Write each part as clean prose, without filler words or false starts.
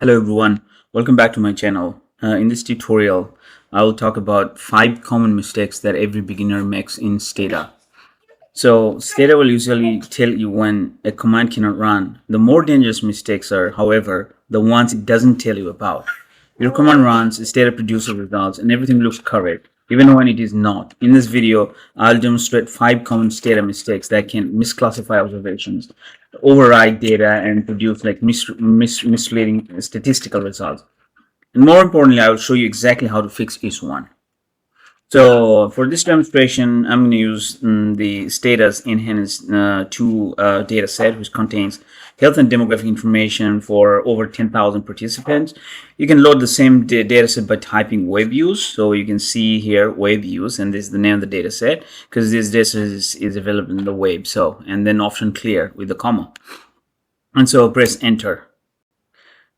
Hello everyone, welcome back to my channel. In this tutorial, I will talk about 5 common mistakes that every beginner makes in Stata. So Stata will usually tell you when a command cannot run. The more dangerous mistakes are, however, the ones it doesn't tell you about. Your command runs, Stata produces results, and everything looks correct, even when it is not. In this video, I'll demonstrate 5 common Stata mistakes that can misclassify observations, override data, and produce like misleading statistical results. And more importantly, I will show you exactly how to fix each one. So for this demonstration, I'm going to use the Stata's NHANES II data set, which contains health and demographic information for over 10,000 participants. You can load the same data set by typing web views. So you can see here web views, and this is the name of the data set because this data set is available in the web. So, and then option clear with the comma. And so press enter.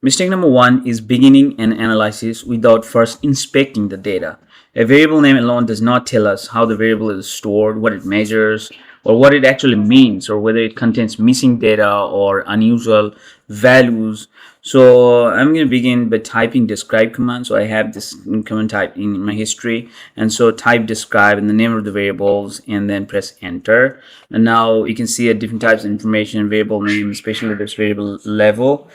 Mistake number 1 is beginning an analysis without first inspecting the data. A variable name alone does not tell us how the variable is stored, what it measures, or what it actually means, or whether it contains missing data or unusual values. So I'm going to begin by typing describe command. So I have this command type in my history, and so type describe and the name of the variables, and then press enter. And now you can see different types of information, variable name, especially this variable level,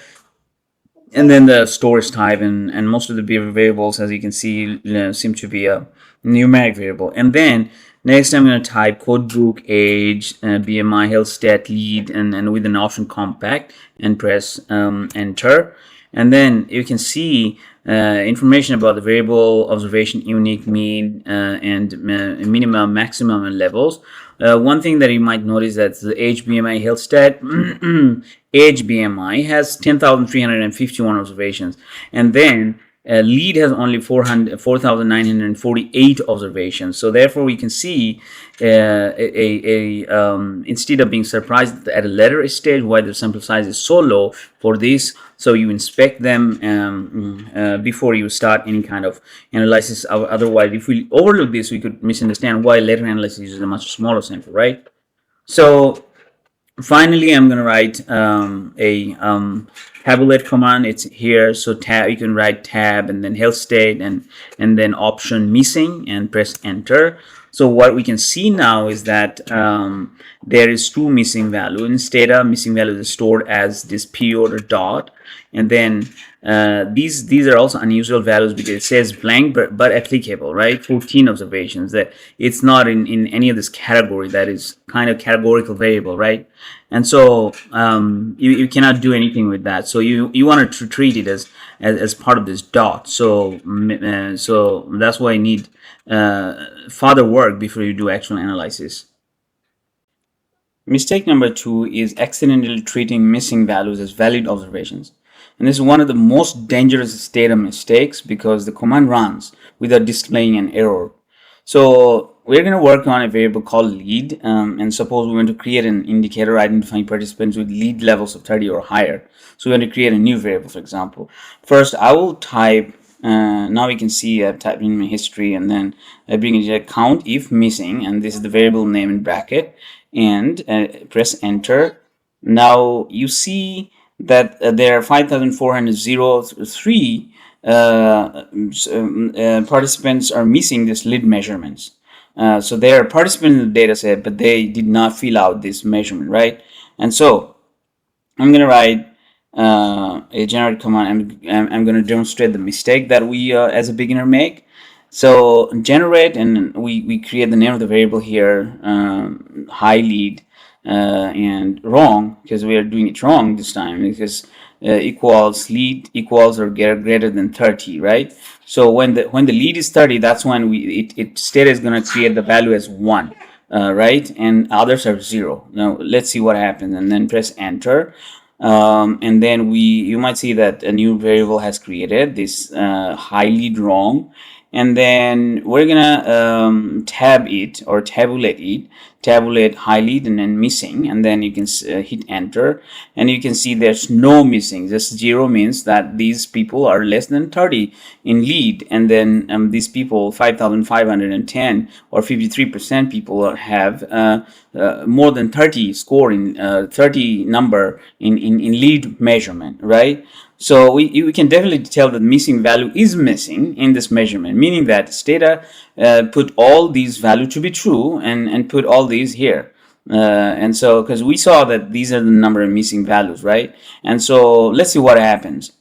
and then the storage type, and most of the variables, as you can see, seem to be a numeric variable. And then next I'm going to type codebook, age, BMI, health stat, lead, and with an option compact, and press enter. And then you can see information about the variable, observation, unique, mean, and minimum, maximum, and levels. One thing that you might notice that the age, BMI, health stat, age BMI has 10,351 observations, and then lead has only 4,948 observations. So therefore we can see instead of being surprised at a later stage why the sample size is so low for this, so you inspect them before you start any kind of analysis. Otherwise, if we overlook this, we could misunderstand why later analysis uses a much smaller sample, right? So finally, I'm going to write a tabulate command. It's here. So tab, you can write tab and then health state and then option missing, and press enter. So what we can see now is that there is 2 missing value in Stata. Missing value is stored as this period or dot, and then these are also unusual values because it says blank but applicable, right? 14 observations. That it's not in any of this category that is kind of categorical variable, right? And so you cannot do anything with that. So you want to treat it as part of this dot. So so that's why you need further work before you do actual analysis. Mistake number 2 is accidentally treating missing values as valid observations. And this is one of the most dangerous Stata mistakes because the command runs without displaying an error. So we're going to work on a variable called lead, and suppose we want to create an indicator identifying participants with lead levels of 30 or higher. So we want to create a new variable, for example. First, I will type, now we can see I've typed in my history, and then I bring it to count if missing, and this is the variable name in bracket, and press enter. Now you see that there are 5,403 participants are missing this lead measurements. So they are participants in the data set, but they did not fill out this measurement, right? And so I'm going to write a generate command. I'm going to demonstrate the mistake that we as a beginner make. So generate, and we create the name of the variable here, high lead, and wrong, because we are doing it wrong this time, because equals lead equals or greater than 30, right? So when the lead is 30, that's when Stata is going to create the value as 1, right? And others are 0. Now let's see what happens, and then press enter. And then you might see that a new variable has created this high lead wrong, and then we're gonna tab it or tabulate high lead and then missing, and then you can hit enter, and you can see there's no missing. Just 0 means that these people are less than 30 in lead, and then these people 5,510 or 53% people have more than 30 score in 30 number in lead measurement, right? So we can definitely tell that missing value is missing in this measurement, meaning that Stata put all these values to be true and put all these here. And so, because we saw that these are the number of missing values, right? And so let's see what happens.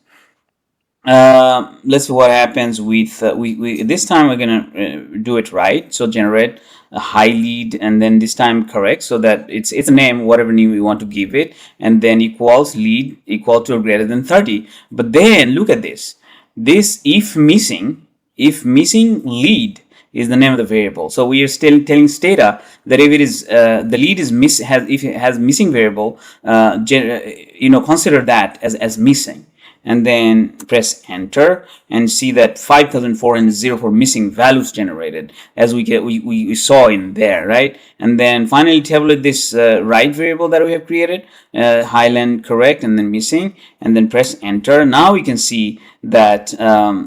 Let's see what happens with we this time we're gonna do it right. So generate a high lead, and then this time correct, so that it's a name, whatever name we want to give it, and then equals lead equal to or greater than 30. But then look at this. This if missing lead is the name of the variable. So we are still telling Stata that if it is the lead is if it has missing variable, consider that as missing, and then press enter and see that 5404 missing values generated, as we saw in there, right? And then finally tabulate this right variable that we have created, highland correct and then missing, and then press enter. Now we can see that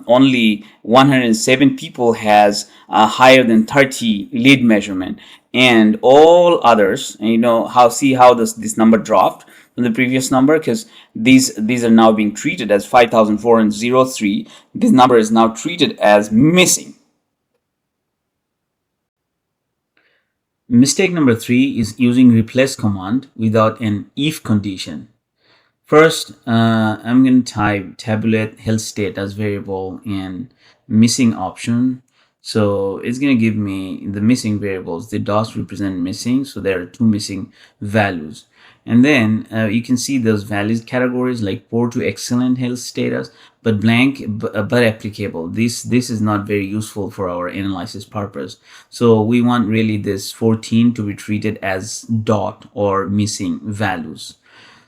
only 107 people has higher than 30 lead measurement, and all others, see how this number dropped from the previous number, because these are now being treated as 5403. This number is now treated as missing. Mistake number 3 is using replace command without an if condition. First, I'm going to type tabulate health state as variable and missing option. So it's going to give me the missing variables. The dots represent missing, so there are 2 missing values. And then you can see those values categories like poor to excellent health status, but blank but applicable. This is not very useful for our analysis purpose. So we want really this 14 to be treated as dot or missing values.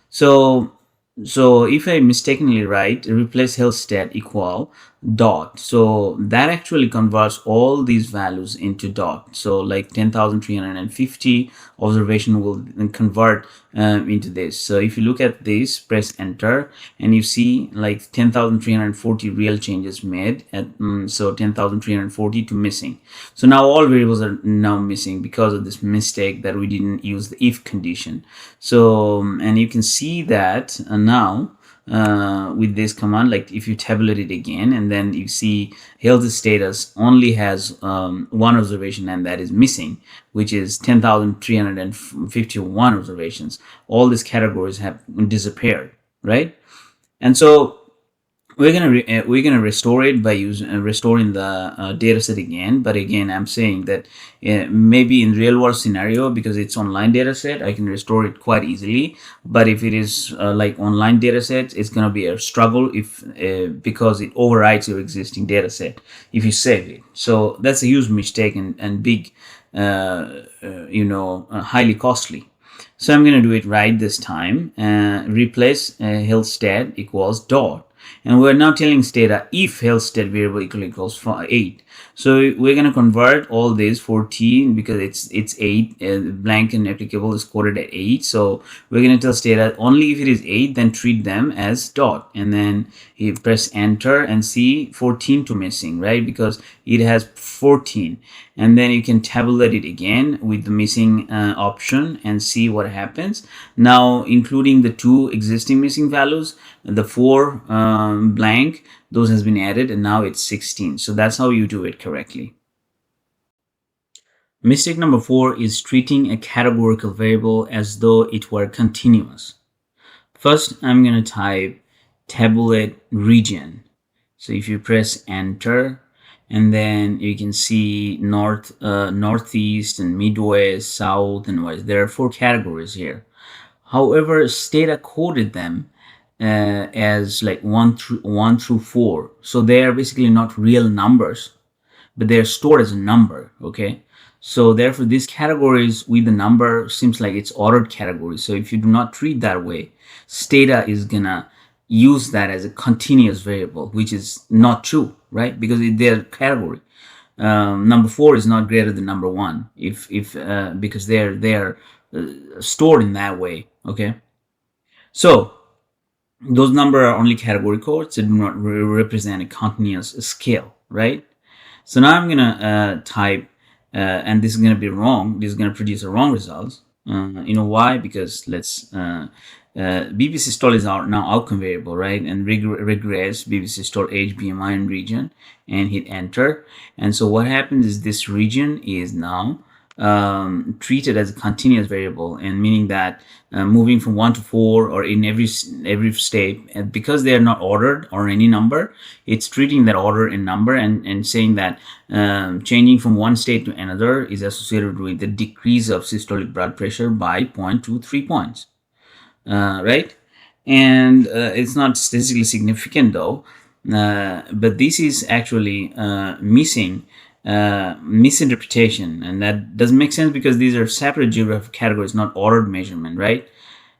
So if I mistakenly write replace health stat equal dot, so that actually converts all these values into dot. So like 10,350 observation will then convert into this. So if you look at this, press enter, and you see like 10,340 real changes made at so 10,340 to missing. So now all variables are now missing because of this mistake that we didn't use the if condition. So and you can see that now with this command, like if you tabulate it again, and then you see health status only has one observation, and that is missing, which is 10,351 observations. All these categories have disappeared, right? And so we're gonna restore it by restoring the data set again. But again, I'm saying that maybe in real world scenario, because it's online data set, I can restore it quite easily. But if it is like online data set, it's gonna be a struggle if because it overwrites your existing data set if you save it. So that's a huge mistake and big highly costly. So I'm going to do it right this time. Replace health stat equals dot, and we're now telling Stata if health stat variable equals 8. So we're going to convert all this 14 because it's 8. Blank and applicable is coded at 8. So we're going to tell Stata only if it is 8, then treat them as dot, and then you press enter and see 14 to missing, right? Because it has 14. And then you can tabulate it again with the missing option and see what happens. Now, including the 2 existing missing values, the 4 blank, those has been added, and now it's 16. So that's how you do it correctly. Mistake number 4 is treating a categorical variable as though it were continuous. First, I'm going to type tabulate region. So if you press enter, and then you can see northeast and midwest, south and west. There are 4 categories here. However, Stata coded them as like 1 through 4. So they are basically not real numbers, but they are stored as a number. Okay. So therefore, these categories with the number seems like it's ordered categories. So if you do not treat that way, Stata is gonna use that as a continuous variable, which is not true, right? Because they're category. Number 4 is not greater than number 1 because they're stored in that way. Okay, so those numbers are only category codes. They do not represent a continuous scale, right? So now I'm gonna type, and this is gonna be wrong. This is gonna produce a wrong result. You know why? Because let's BP systole is now outcome variable, right? And regress BP systole age, BMI, and region, and hit enter. And so what happens is this region is now treated as a continuous variable, and meaning that moving from 1 to 4 or in every state, and because they are not ordered or any number, it's treating that order in number and saying that changing from one state to another is associated with the decrease of systolic blood pressure by 0.23 points. Right? And it's not statistically significant though, but this is actually missing misinterpretation, and that doesn't make sense because these are separate geographic categories, not ordered measurement, right?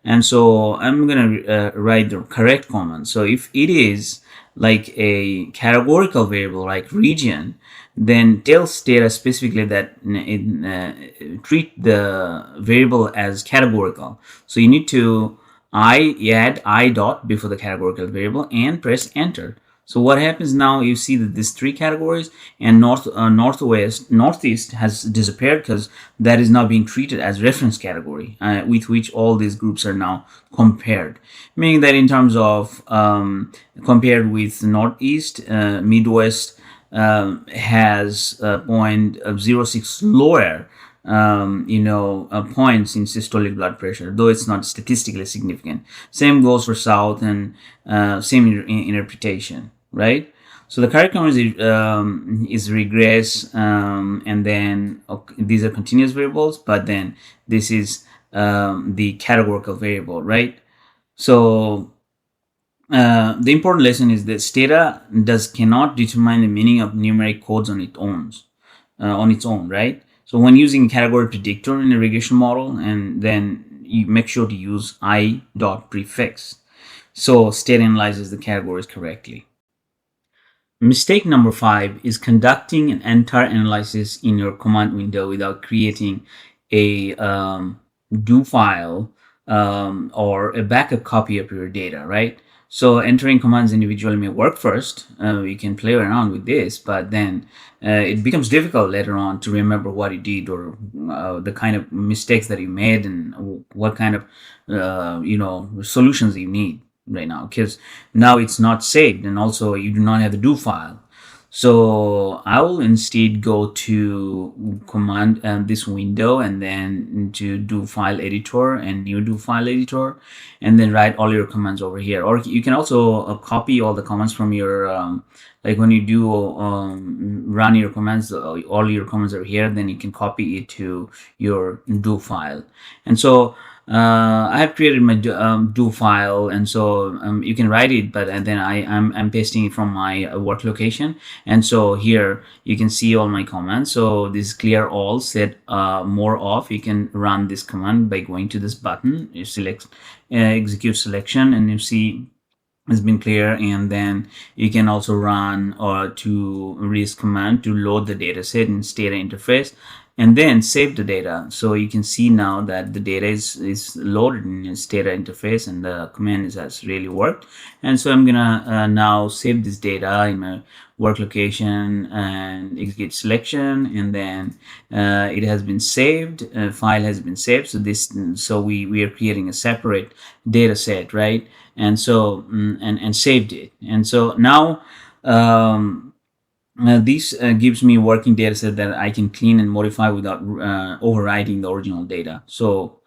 And so I'm going to write the correct comment. So if it is like a categorical variable like region, then tell Stata specifically that treat the variable as categorical. So you need to add I dot before the categorical variable and press enter. So what happens now, you see that these three categories and northeast has disappeared because that is now being treated as reference category with which all these groups are now compared. Meaning that in terms of compared with northeast, midwest has 0.06 lower points in systolic blood pressure, though it's not statistically significant. Same goes for south, and same interpretation, right? So the correct comment is regress, and then these are continuous variables, but then this is the categorical variable, right? So the important lesson is that Stata cannot determine the meaning of numeric codes on its own, right? So when using category predictor in a regression model, and then you make sure to use I dot prefix, so Stata analyzes the categories correctly. Mistake number 5 is conducting an entire analysis in your command window without creating a do file or a backup copy of your data, right? So entering commands individually may work first. You can play around with this, but then it becomes difficult later on to remember what you did or the kind of mistakes that you made and what kind of solutions you need right now, because now it's not saved, and also you do not have the do file. So I will instead go to command this window, and then to do file editor and new do file editor, and then write all your commands over here. Or you can also copy all the commands from your like when you do run your commands, all your commands are here, then you can copy it to your do file. And so I have created my do file, and so you can write it, but then I'm pasting it from my work location. And so here you can see all my commands. So this clear all, set more off. You can run this command by going to this button. You select execute selection, and you see has been clear. And then you can also run to this command to load the dataset in Stata interface, and then save the data. So you can see now that the data is loaded in Stata interface, and the command has really worked. And so I'm gonna now save this data in my work location and execute selection, and then it has been saved. File has been saved. So we are creating a separate data set, right? And so and saved it. And so now this gives me a working data set that I can clean and modify without overwriting the original data. So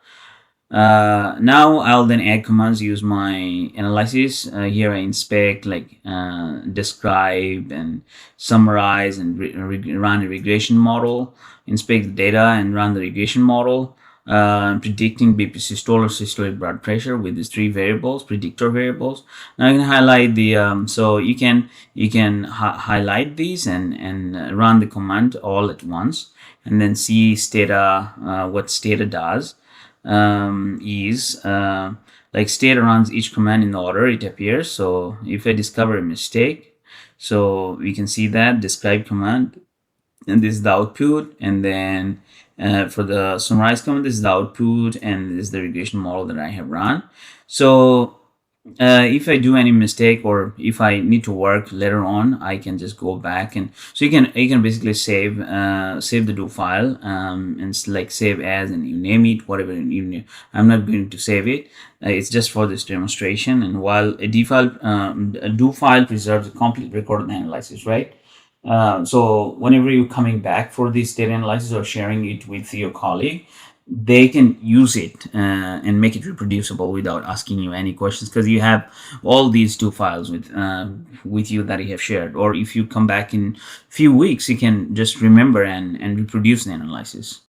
now I'll then add commands, use my analysis. Here I inspect, like describe and summarize, and run a regression model, inspect the data and run the regression model. Predicting BP systole or systolic blood pressure with these three variables, predictor variables. Now I can highlight the so you can highlight these and run the command all at once, and then see Stata. What Stata does is like Stata runs each command in the order it appears. So if I discover a mistake, so we can see that describe command, and this is the output, and then for the summarize command, this is the output, and this is the regression model that I have run. So If I do any mistake or if I need to work later on, I can just go back, and so you can basically save the do file, and like save as, and you name it whatever you name. I'm not going to save it. It's just for this demonstration. And while a do file preserves a complete record of the analysis, right? So whenever you're coming back for this data analysis or sharing it with your colleague, they can use it and make it reproducible without asking you any questions, because you have all these two files with you that you have shared. Or if you come back in few weeks, you can just remember and reproduce the analysis.